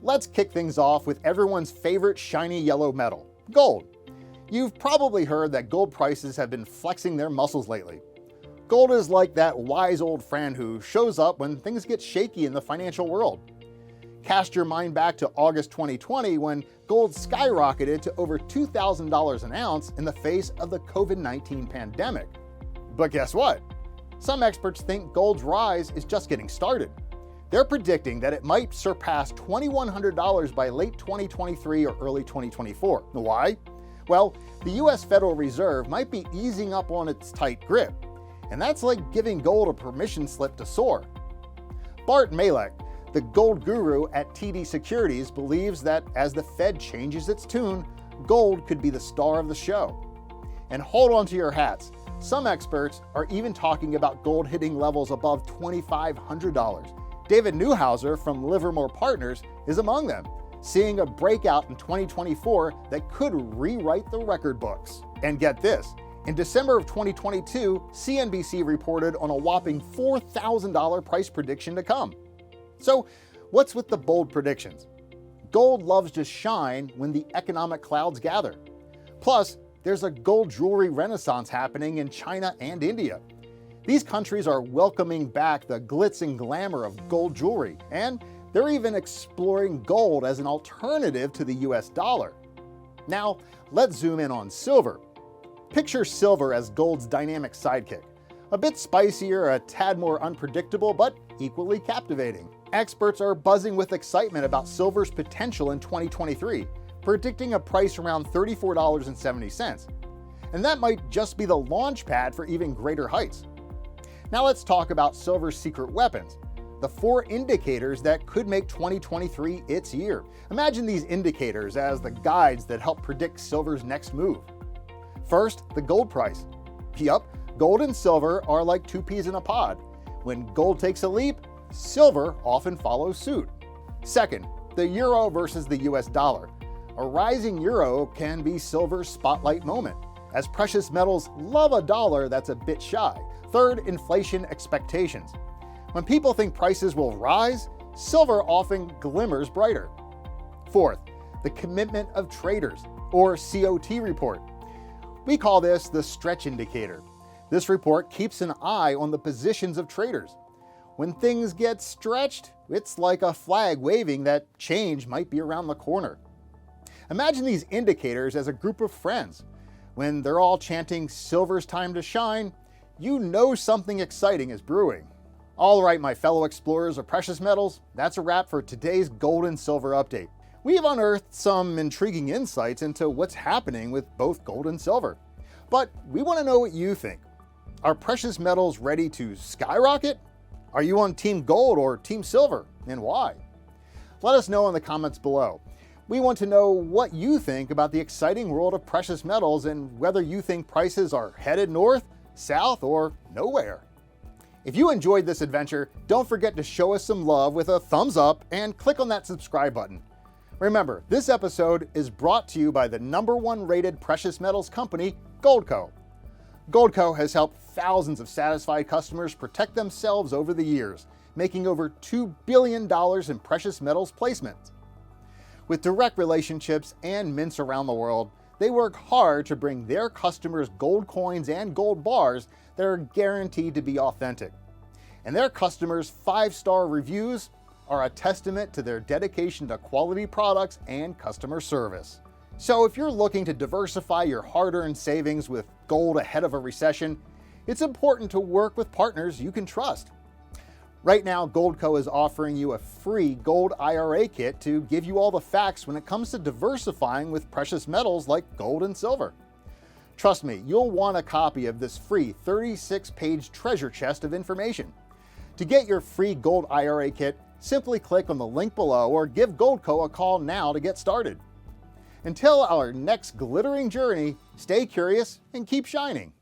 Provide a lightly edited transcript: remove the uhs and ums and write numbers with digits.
Let's kick things off with everyone's favorite shiny yellow metal, gold. You've probably heard that gold prices have been flexing their muscles lately. Gold is like that wise old friend who shows up when things get shaky in the financial world. Cast your mind back to August 2020 when gold skyrocketed to over $2,000 an ounce in the face of the COVID-19 pandemic. But guess what? Some experts think gold's rise is just getting started. They're predicting that it might surpass $2,100 by late 2023 or early 2024. Why? Well, the US Federal Reserve might be easing up on its tight grip, and that's like giving gold a permission slip to soar. Bart Malek, the gold guru at TD Securities, believes that as the Fed changes its tune, gold could be the star of the show. And hold on to your hats. Some experts are even talking about gold hitting levels above $2,500. David Neuhauser from Livermore Partners is among them, seeing a breakout in 2024 that could rewrite the record books. And get this, in December of 2022, CNBC reported on a whopping $4,000 price prediction to come. So what's with the bold predictions? Gold loves to shine when the economic clouds gather. Plus, there's a gold jewelry renaissance happening in China and India. These countries are welcoming back the glitz and glamour of gold jewelry, and they're even exploring gold as an alternative to the US dollar. Now, let's zoom in on silver. Picture silver as gold's dynamic sidekick. A bit spicier, a tad more unpredictable, but equally captivating. Experts are buzzing with excitement about silver's potential in 2023, predicting a price around $34.70. And that might just be the launch pad for even greater heights. Now let's talk about silver's secret weapons, the 4 indicators that could make 2023 its year. Imagine these indicators as the guides that help predict silver's next move. First, the gold price. Yup, gold and silver are like 2 peas in a pod. When gold takes a leap, silver often follows suit. Second, the euro versus the US dollar. A rising euro can be silver's spotlight moment, as precious metals love a dollar that's a bit shy. Third, inflation expectations. When people think prices will rise, silver often glimmers brighter. Fourth, the commitment of traders, or COT report. We call this the stretch indicator. This report keeps an eye on the positions of traders. When things get stretched, it's like a flag waving that change might be around the corner. Imagine these indicators as a group of friends. When they're all chanting "Silver's time to shine," you know something exciting is brewing. All right, my fellow explorers of precious metals, that's a wrap for today's gold and silver update. We've unearthed some intriguing insights into what's happening with both gold and silver. But we want to know what you think. Are precious metals ready to skyrocket? Are you on Team Gold or Team Silver, and why? Let us know in the comments below. We want to know what you think about the exciting world of precious metals and whether you think prices are headed north, south, or nowhere. If you enjoyed this adventure, don't forget to show us some love with a thumbs up and click on that subscribe button. Remember, this episode is brought to you by the #1 rated precious metals company, Goldco. Goldco has helped thousands of satisfied customers protect themselves over the years, making over $2 billion in precious metals placements. With direct relationships and mints around the world, they work hard to bring their customers gold coins and gold bars that are guaranteed to be authentic. And their customers' 5-star reviews are a testament to their dedication to quality products and customer service. So if you're looking to diversify your hard-earned savings with gold ahead of a recession, it's important to work with partners you can trust. Right now, Goldco is offering you a free gold IRA kit to give you all the facts when it comes to diversifying with precious metals like gold and silver. Trust me, you'll want a copy of this free 36-page treasure chest of information. To get your free gold IRA kit, simply click on the link below or give Goldco a call now to get started. Until our next glittering journey, stay curious and keep shining.